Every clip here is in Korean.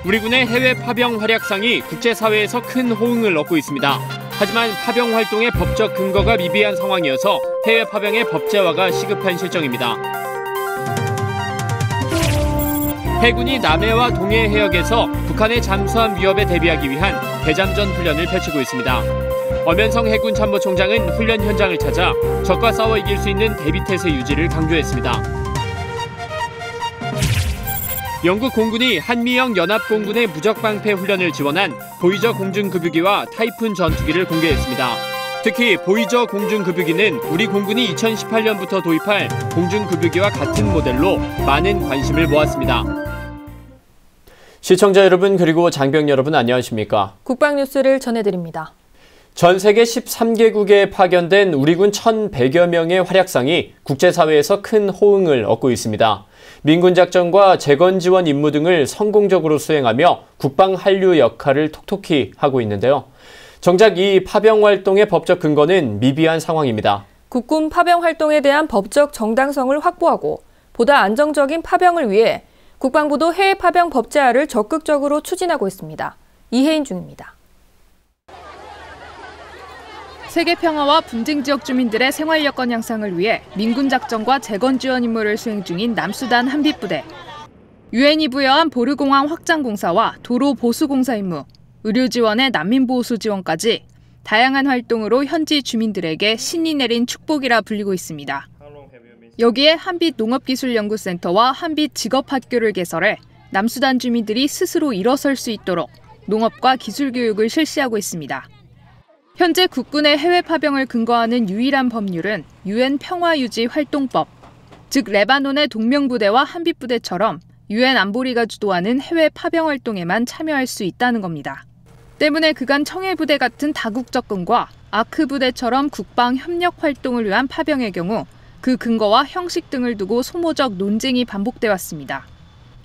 우리 군의 해외 파병 활약상이 국제사회에서 큰 호응을 얻고 있습니다. 하지만 파병 활동의 법적 근거가 미비한 상황이어서 해외 파병의 법제화가 시급한 실정입니다. 해군이 남해와 동해 해역에서 북한의 잠수함 위협에 대비하기 위한 대잠전 훈련을 펼치고 있습니다. 엄연성 해군 참모총장은 훈련 현장을 찾아 적과 싸워 이길 수 있는 대비태세 유지를 강조했습니다. 영국 공군이 한미영 연합공군의 무적방패 훈련을 지원한 보이저 공중급유기와 타이푼 전투기를 공개했습니다. 특히 보이저 공중급유기는 우리 공군이 2018년부터 도입할 공중급유기와 같은 모델로 많은 관심을 모았습니다. 시청자 여러분 그리고 장병 여러분 안녕하십니까? 국방뉴스를 전해드립니다. 전 세계 13개국에 파견된 우리 군 1,100여 명의 활약상이 국제사회에서 큰 호응을 얻고 있습니다. 민군작전과 재건지원 임무 등을 성공적으로 수행하며 국방 한류 역할을 톡톡히 하고 있는데요. 정작 이 파병 활동의 법적 근거는 미비한 상황입니다. 국군 파병 활동에 대한 법적 정당성을 확보하고 보다 안정적인 파병을 위해 국방부도 해외 파병 법제화를 적극적으로 추진하고 있습니다. 이혜인 중입니다. 세계 평화와 분쟁 지역 주민들의 생활 여건 향상을 위해 민군 작전과 재건 지원 임무를 수행 중인 남수단 한빛부대. 유엔이 부여한 보르공항 확장 공사와 도로 보수 공사 임무, 의료 지원의 난민 보호수 지원까지 다양한 활동으로 현지 주민들에게 신이 내린 축복이라 불리고 있습니다. 여기에 한빛 농업기술연구센터와 한빛 직업학교를 개설해 남수단 주민들이 스스로 일어설 수 있도록 농업과 기술 교육을 실시하고 있습니다. 현재 국군의 해외 파병을 근거하는 유일한 법률은 유엔 평화유지 활동법, 즉 레바논의 동명부대와 한빛부대처럼 유엔 안보리가 주도하는 해외 파병 활동에만 참여할 수 있다는 겁니다. 때문에 그간 청해부대 같은 다국 접근과 아크부대처럼 국방 협력 활동을 위한 파병의 경우 그 근거와 형식 등을 두고 소모적 논쟁이 반복돼 왔습니다.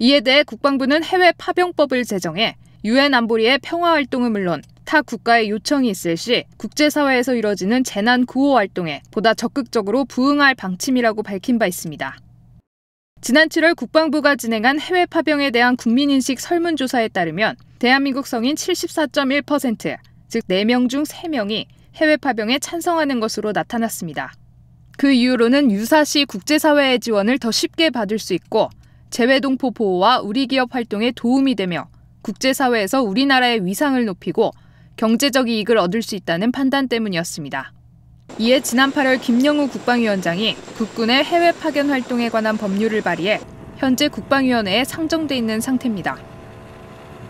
이에 대해 국방부는 해외 파병법을 제정해 유엔 안보리의 평화 활동은 물론 타 국가의 요청이 있을 시 국제사회에서 이뤄지는 재난 구호 활동에 보다 적극적으로 부응할 방침이라고 밝힌 바 있습니다. 지난 7월 국방부가 진행한 해외 파병에 대한 국민인식 설문조사에 따르면 대한민국 성인 74.1%, 즉 4명 중 3명이 해외 파병에 찬성하는 것으로 나타났습니다. 그 이유로는 유사시 국제사회의 지원을 더 쉽게 받을 수 있고 재외동포 보호와 우리 기업 활동에 도움이 되며 국제사회에서 우리나라의 위상을 높이고 경제적 이익을 얻을 수 있다는 판단 때문이었습니다. 이에 지난 8월 김영우 국방위원장이 국군의 해외 파견 활동에 관한 법률을 발의해 현재 국방위원회에 상정돼 있는 상태입니다.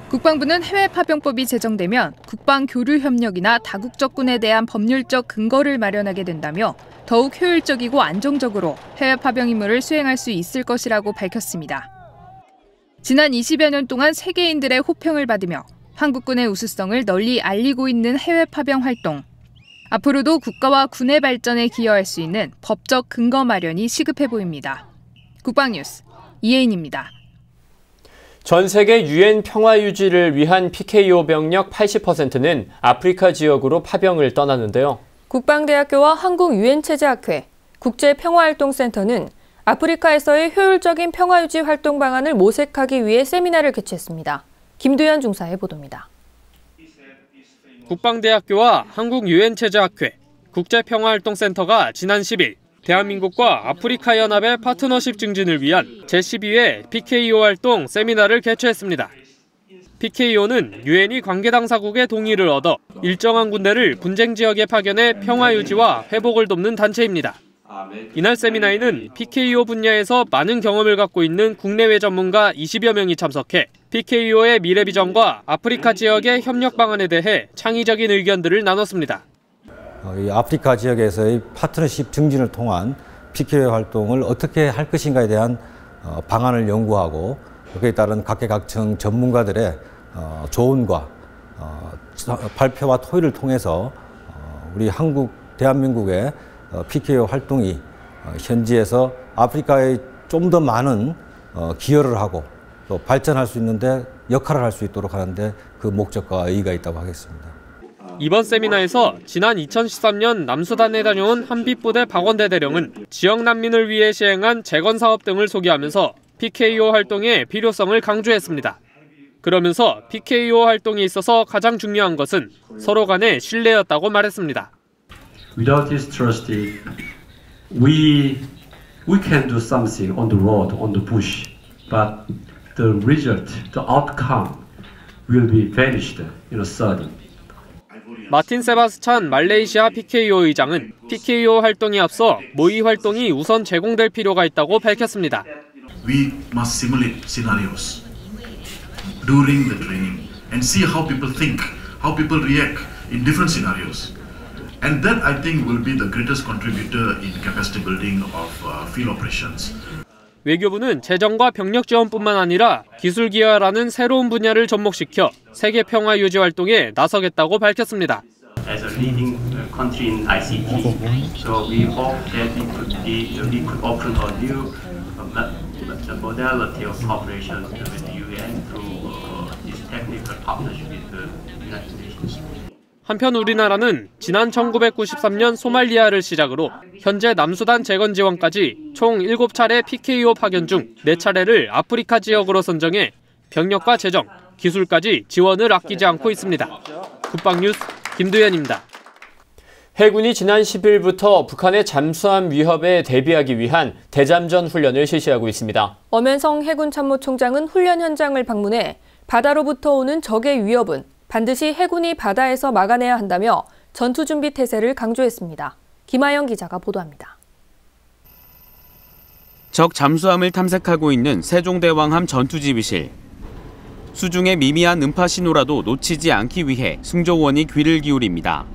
국방부는 해외 파병법이 제정되면 국방 교류 협력이나 다국적군에 대한 법률적 근거를 마련하게 된다며 더욱 효율적이고 안정적으로 해외 파병 임무를 수행할 수 있을 것이라고 밝혔습니다. 지난 20여 년 동안 세계인들의 호평을 받으며 한국군의 우수성을 널리 알리고 있는 해외 파병 활동. 앞으로도 국가와 군의 발전에 기여할 수 있는 법적 근거 마련이 시급해 보입니다. 국방뉴스 이혜인입니다. 전 세계 유엔 평화 유지를 위한 PKO 병력 80%는 아프리카 지역으로 파병을 떠나는데요. 국방대학교와 한국유엔체제학회, 국제평화활동센터는 아프리카에서의 효율적인 평화유지 활동 방안을 모색하기 위해 세미나를 개최했습니다. 김도현 중사의 보도입니다. 국방대학교와 한국유엔체제학회, 국제평화활동센터가 지난 10일 대한민국과 아프리카 연합의 파트너십 증진을 위한 제12회 PKO 활동 세미나를 개최했습니다. PKO는 유엔이 관계 당사국의 동의를 얻어 일정한 군대를 분쟁 지역에 파견해 평화 유지와 회복을 돕는 단체입니다. 이날 세미나에는 PKO 분야에서 많은 경험을 갖고 있는 국내외 전문가 20여 명이 참석해 PKO의 미래 비전과 아프리카 지역의 협력 방안에 대해 창의적인 의견들을 나눴습니다. 이 아프리카 지역에서의 파트너십 증진을 통한 PKO 활동을 어떻게 할 것인가에 대한 방안을 연구하고 그에 따른 각계각층 전문가들의 조언과 발표와 토의를 통해서 우리 대한민국의 PKO 활동이 현지에서 아프리카에 좀 더 많은 기여를 하고 또 발전할 수 있는데 역할을 할 수 있도록 하는데 그 목적과 의의가 있다고 하겠습니다. 이번 세미나에서 지난 2013년 남수단에 다녀온 한빛부대 박원대 대령은 지역 난민을 위해 시행한 재건 사업 등을 소개하면서 PKO 활동의 필요성을 강조했습니다. 그러면서 PKO 활동에 있어서 가장 중요한 것은 서로 간의 신뢰였다고 말했습니다. Without this trust, we can do something on the road, on the bush, but the result, the outcome will be vanished in a sudden. 마틴 세바스찬 말레이시아 PKO 의장은 PKO 활동에 앞서 모의 활동이 우선 제공될 필요가 있다고 밝혔습니다. We must simulate scenarios during the training and see how people think, how people react in different scenarios. And that I think will be the greatest contributor in capacity building of field operations. 외교부는 재정과 병력 지원뿐만 아니라 기술 기여라는 새로운 분야를 접목시켜 세계 평화 유지 활동에 나서겠다고 밝혔습니다. As a leading country in ICT, so we hope that we could open a new modality of cooperation with the UN through this technical partnership with the United Nations. 한편 우리나라는 지난 1993년 소말리아를 시작으로 현재 남수단 재건 지원까지 총 7차례 PKO 파견 중 4차례를 아프리카 지역으로 선정해 병력과 재정, 기술까지 지원을 아끼지 않고 있습니다. 국방뉴스 김두현입니다. 해군이 지난 10일부터 북한의 잠수함 위협에 대비하기 위한 대잠전 훈련을 실시하고 있습니다. 엄현성 해군 참모총장은 훈련 현장을 방문해 바다로부터 오는 적의 위협은 반드시 해군이 바다에서 막아내야 한다며 전투준비 태세를 강조했습니다. 김하영 기자가 보도합니다. 적 잠수함을 탐색하고 있는 세종대왕함 전투지휘실. 수중의 미미한 음파 신호라도 놓치지 않기 위해 승조원이 귀를 기울입니다.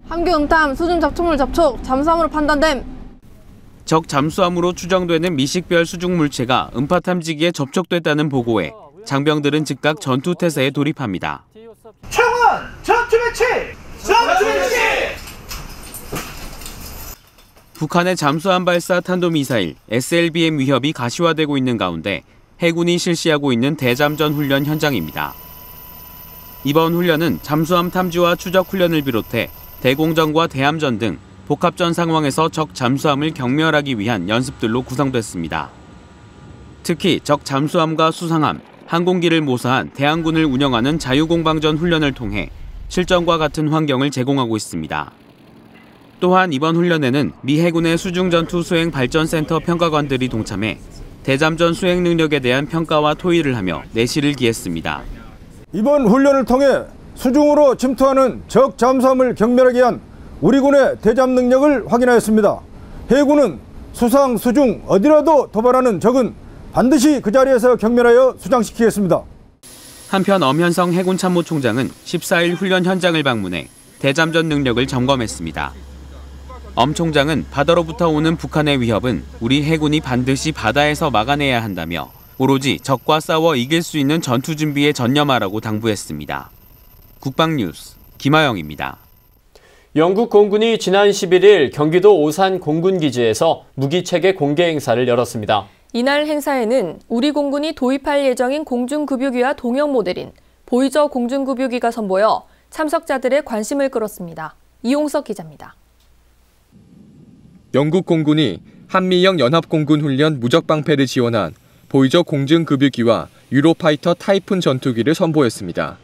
함교 응탐, 수중 접촉물 접촉, 잠수함으로 판단됨. 적 잠수함으로 추정되는 미식별 수중 물체가 음파 탐지기에 접촉됐다는 보고에 장병들은 즉각 전투 태세에 돌입합니다. 청원! 전투 배치! 전투 배치! 북한의 잠수함 발사 탄도미사일 SLBM 위협이 가시화되고 있는 가운데 해군이 실시하고 있는 대잠전 훈련 현장입니다. 이번 훈련은 잠수함 탐지와 추적 훈련을 비롯해 대공전과 대함전 등 복합전 상황에서 적 잠수함을 경멸하기 위한 연습들로 구성됐습니다. 특히 적 잠수함과 수상함, 항공기를 모사한 대항군을 운영하는 자유공방전 훈련을 통해 실전과 같은 환경을 제공하고 있습니다. 또한 이번 훈련에는 미 해군의 수중전투 수행 발전센터 평가관들이 동참해 대잠전 수행 능력에 대한 평가와 토의를 하며 내실을 기했습니다. 이번 훈련을 통해 수중으로 침투하는 적 잠수함을 경멸하기 위한 우리 군의 대잠 능력을 확인하였습니다. 해군은 수상, 수중 어디라도 도발하는 적은 반드시 그 자리에서 경멸하여 수장시키겠습니다. 한편 엄현성 해군 참모총장은 14일 훈련 현장을 방문해 대잠전 능력을 점검했습니다. 엄 총장은 바다로부터 오는 북한의 위협은 우리 해군이 반드시 바다에서 막아내야 한다며 오로지 적과 싸워 이길 수 있는 전투 준비에 전념하라고 당부했습니다. 국방뉴스 김하영입니다. 영국 공군이 지난 11일 경기도 오산 공군기지에서 무기체계 공개 행사를 열었습니다. 이날 행사에는 우리 공군이 도입할 예정인 공중급유기와 동형 모델인 보이저 공중급유기가 선보여 참석자들의 관심을 끌었습니다. 이용석 기자입니다. 영국 공군이 한미형 연합공군훈련 무적방패를 지원한 보이저 공중급유기와 유로파이터 타이푼 전투기를 선보였습니다.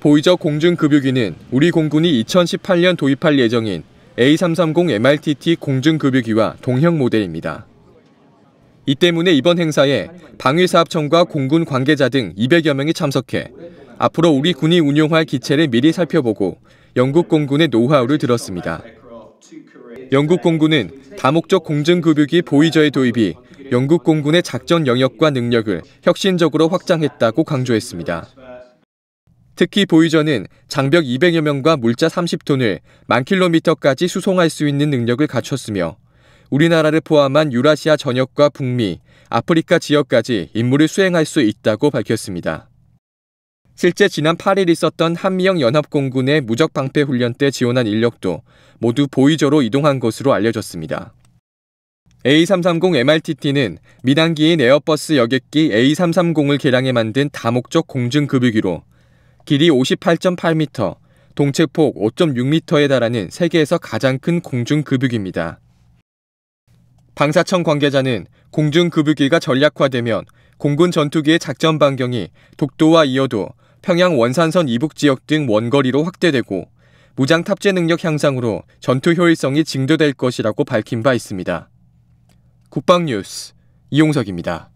보이저 공중급유기는 우리 공군이 2018년 도입할 예정인 A330 MRTT 공중급유기와 동형 모델입니다. 이 때문에 이번 행사에 방위사업청과 공군 관계자 등 200여 명이 참석해 앞으로 우리 군이 운용할 기체를 미리 살펴보고 영국 공군의 노하우를 들었습니다. 영국 공군은 다목적 공중급유기 보이저의 도입이 영국 공군의 작전 영역과 능력을 혁신적으로 확장했다고 강조했습니다. 특히 보이저는 장벽 200여 명과 물자 30톤을 1000km까지 수송할 수 있는 능력을 갖췄으며 우리나라를 포함한 유라시아 전역과 북미, 아프리카 지역까지 임무를 수행할 수 있다고 밝혔습니다. 실제 지난 8일 있었던 한미형 연합공군의 무적방패 훈련 때 지원한 인력도 모두 보이저로 이동한 것으로 알려졌습니다. A330 MRTT는 민항기인 에어버스 여객기 A330을 개량해 만든 다목적 공중급유기로 길이 58.8m, 동체폭 5.6m에 달하는 세계에서 가장 큰 공중급유기입니다. 방사청 관계자는 공중급유기가 전략화되면 공군 전투기의 작전 반경이 독도와 이어도 평양 원산선 이북 지역 등 원거리로 확대되고 무장 탑재 능력 향상으로 전투 효율성이 증대될 것이라고 밝힌 바 있습니다. 국방뉴스 이용석입니다.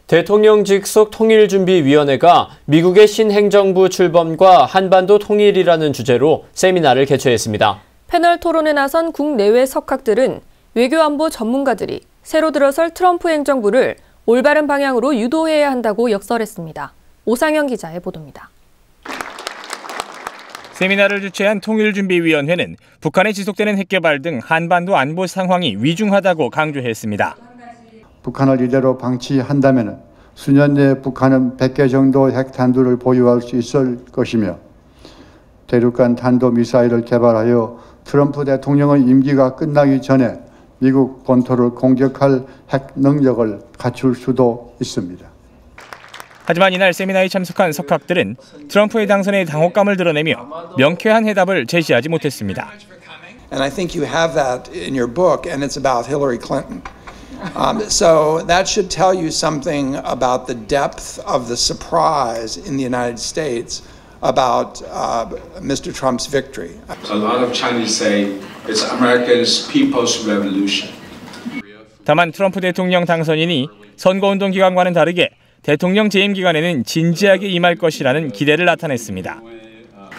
대통령 직속 통일준비위원회가 미국의 신행정부 출범과 한반도 통일이라는 주제로 세미나를 개최했습니다. 패널 토론에 나선 국내외 석학들은 외교안보 전문가들이 새로 들어설 트럼프 행정부를 올바른 방향으로 유도해야 한다고 역설했습니다. 오상현 기자의 보도입니다. 세미나를 주최한 통일준비위원회는 북한의 지속되는 핵개발 등 한반도 안보 상황이 위중하다고 강조했습니다. 북한을 이대로 방치한다면 수년 내에 북한은 100개 정도 핵탄두를 보유할 수 있을 것이며 대륙간 탄도미사일을 개발하여 트럼프 대통령의 임기가 끝나기 전에 미국 본토를 공격할 핵 능력을 갖출 수도 있습니다. 하지만 이날 세미나에 참석한 석학들은 트럼프의 당선에 당혹감을 드러내며 명쾌한 해답을 제시하지 못했습니다. And I think you have that in your book, and it's about Hillary Clinton. So that should tell you something about the depth of the surprise in the United States about Mr. Trump's victory. A lot of Chinese say it's America's People's Revolution. 다만 트럼프 대통령 당선인이 선거운동 기간과는 다르게 대통령 재임 기간에는 진지하게 임할 것이라는 기대를 나타냈습니다.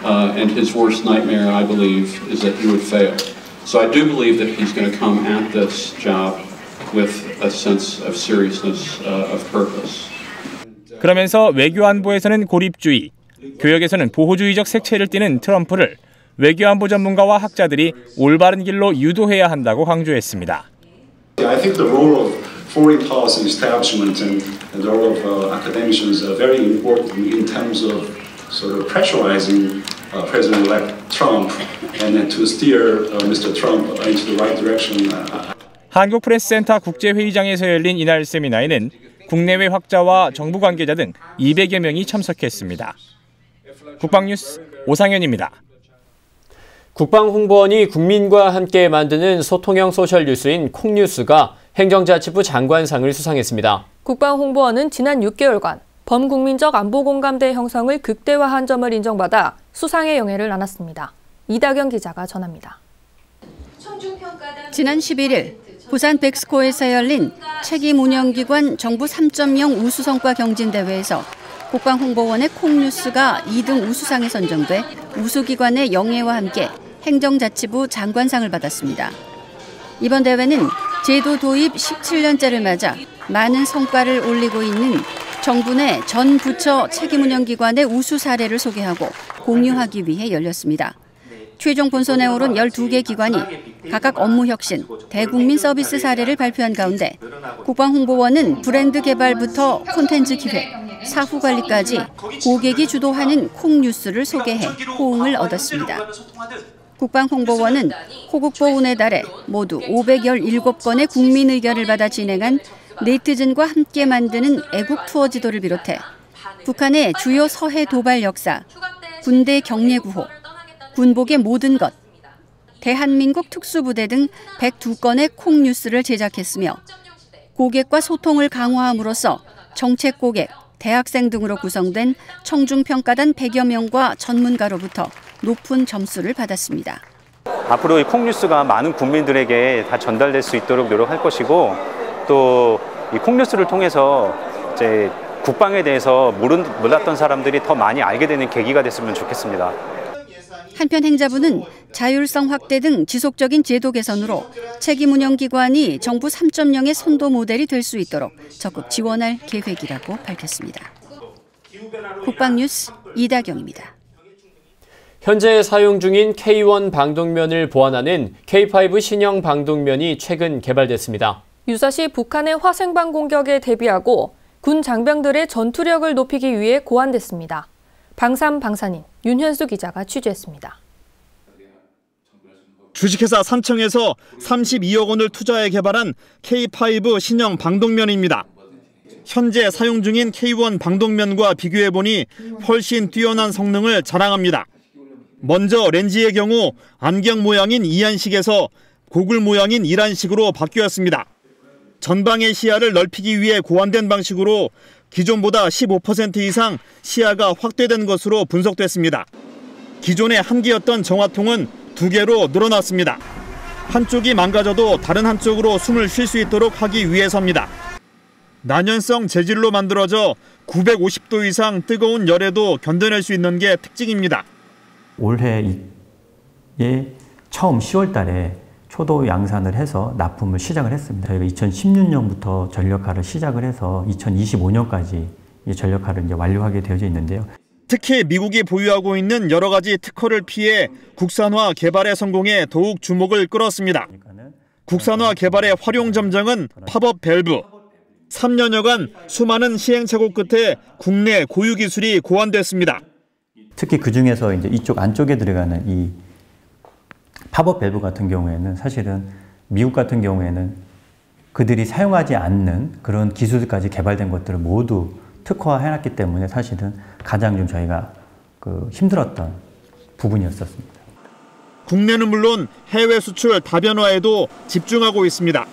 And his worst nightmare, I believe, is that he would fail. So I do believe that he's going to come at this job with a sense of seriousness, of purpose. 그러면서 외교안보에서는 고립주의, 교역에서는 보호주의적 색채를 띠는 트럼프를 외교안보 전문가와 학자들이 올바른 길로 유도해야 한다고 강조했습니다. I think the role of foreign policy establishment and the role of academicians are very important in terms of sort of pressurizing President-elect Trump and then to steer Mr. Trump into the right direction. 한국프레스센터 국제회의장에서 열린 이날 세미나에는 국내외 학자와 정부 관계자 등 200여 명이 참석했습니다. 국방뉴스 오상현입니다. 국방홍보원이 국민과 함께 만드는 소통형 소셜뉴스인 콩뉴스가 행정자치부 장관상을 수상했습니다. 국방홍보원은 지난 6개월간 범국민적 안보공감대 형성을 극대화한 점을 인정받아 수상의 영예를 나눴습니다. 이다경 기자가 전합니다. 지난 11일 부산 백스코에서 열린 책임운영기관 정부 3.0 우수성과 경진대회에서 국방홍보원의 콩뉴스가 2등 우수상에 선정돼 우수기관의 영예와 함께 행정자치부 장관상을 받았습니다. 이번 대회는 제도 도입 17년째를 맞아 많은 성과를 올리고 있는 정부 내 전 부처 책임운영기관의 우수 사례를 소개하고 공유하기 위해 열렸습니다. 최종 본선에 오른 12개 기관이 각각 업무 혁신, 대국민 서비스 사례를 발표한 가운데 국방홍보원은 브랜드 개발부터 콘텐츠 기획, 사후 관리까지 고객이 주도하는 콩뉴스를 소개해 호응을 얻었습니다. 국방홍보원은 호국보훈의 달에 모두 517건의 국민 의견을 받아 진행한 네티즌과 함께 만드는 애국 투어 지도를 비롯해 북한의 주요 서해 도발 역사, 군대 경례 구호, 군복의 모든 것, 대한민국 특수부대 등 102건의 콩뉴스를 제작했으며 고객과 소통을 강화함으로써 정책 고객, 대학생 등으로 구성된 청중평가단 100여 명과 전문가로부터 높은 점수를 받았습니다. 앞으로 이 콩뉴스가 많은 국민들에게 다 전달될 수 있도록 노력할 것이고 또 이 콩뉴스를 통해서 이제 국방에 대해서 몰랐던 사람들이 더 많이 알게 되는 계기가 됐으면 좋겠습니다. 한편 행자부는 자율성 확대 등 지속적인 제도 개선으로 책임운영기관이 정부 3.0의 선도 모델이 될 수 있도록 적극 지원할 계획이라고 밝혔습니다. 국방뉴스 이다경입니다. 현재 사용 중인 K1 방독면을 보완하는 K5 신형 방독면이 최근 개발됐습니다. 유사시 북한의 화생방 공격에 대비하고 군 장병들의 전투력을 높이기 위해 고안됐습니다. 방산 방산인 윤현수 기자가 취재했습니다. 주식회사 삼청에서 32억 원을 투자해 개발한 K5 신형 방독면입니다. 현재 사용 중인 K1 방독면과 비교해보니 훨씬 뛰어난 성능을 자랑합니다. 먼저 렌즈의 경우 안경 모양인 이안식에서 고글 모양인 이란식으로 바뀌었습니다. 전방의 시야를 넓히기 위해 고안된 방식으로 기존보다 15% 이상 시야가 확대된 것으로 분석됐습니다. 기존에 한 개였던 정화통은 2개로 늘어났습니다. 한쪽이 망가져도 다른 한쪽으로 숨을 쉴 수 있도록 하기 위해서입니다. 난연성 재질로 만들어져 950도 이상 뜨거운 열에도 견뎌낼 수 있는 게 특징입니다. 올해에 처음 10월 달에 초도 양산을 해서 납품을 시작을 했습니다. 저희가 2016년부터 전력화를 시작을 해서 2025년까지 전력화를 이제 완료하게 되어져 있는데요. 특히 미국이 보유하고 있는 여러 가지 특허를 피해 국산화 개발에 성공해 더욱 주목을 끌었습니다. 국산화 개발의 활용 점정은 팝업 밸브. 3년여간 수많은 시행착오 끝에 국내 고유 기술이 고안됐습니다. 특히 그 중에서 이제 이쪽 안쪽에 들어가는 이 팝업 밸브 같은 경우에는 사실은 미국 같은 경우에는 그들이 사용하지 않는 그런 기술까지 개발된 것들을 모두 특화해놨기 때문에 사실은 가장 좀 저희가 힘들었던 부분이었습니다. 국내는 물론 해외 수출 다변화에도 집중하고 있습니다.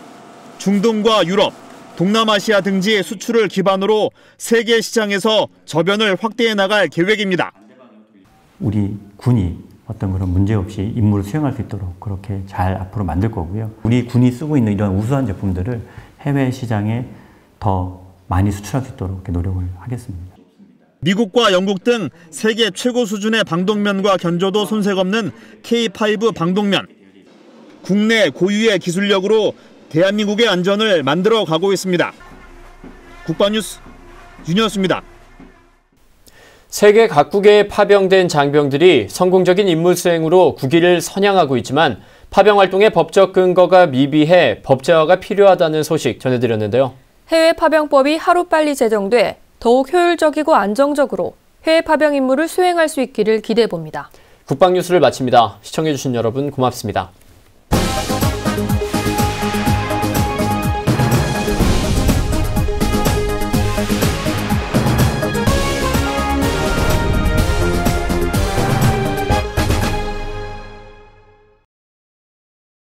중동과 유럽, 동남아시아 등지 수출을 기반으로 세계 시장에서 저변을 확대해 나갈 계획입니다. 우리 군이 어떤 그런 문제 없이 임무를 수행할 수 있도록 그렇게 잘 앞으로 만들 거고요. 우리 군이 쓰고 있는 이런 우수한 제품들을 해외 시장에 더 많이 수출할 수 있도록 노력을 하겠습니다. 미국과 영국 등 세계 최고 수준의 방독면과 견조도 손색 없는 K5 방독면. 국내 고유의 기술력으로 대한민국의 안전을 만들어 가고 있습니다. 국방뉴스 윤여수입니다. 세계 각국에 파병된 장병들이 성공적인 임무 수행으로 국위를 선양하고 있지만 파병 활동의 법적 근거가 미비해 법제화가 필요하다는 소식 전해드렸는데요. 해외 파병법이 하루빨리 제정돼 더욱 효율적이고 안정적으로 해외 파병 임무를 수행할 수 있기를 기대해봅니다. 국방뉴스를 마칩니다. 시청해주신 여러분 고맙습니다.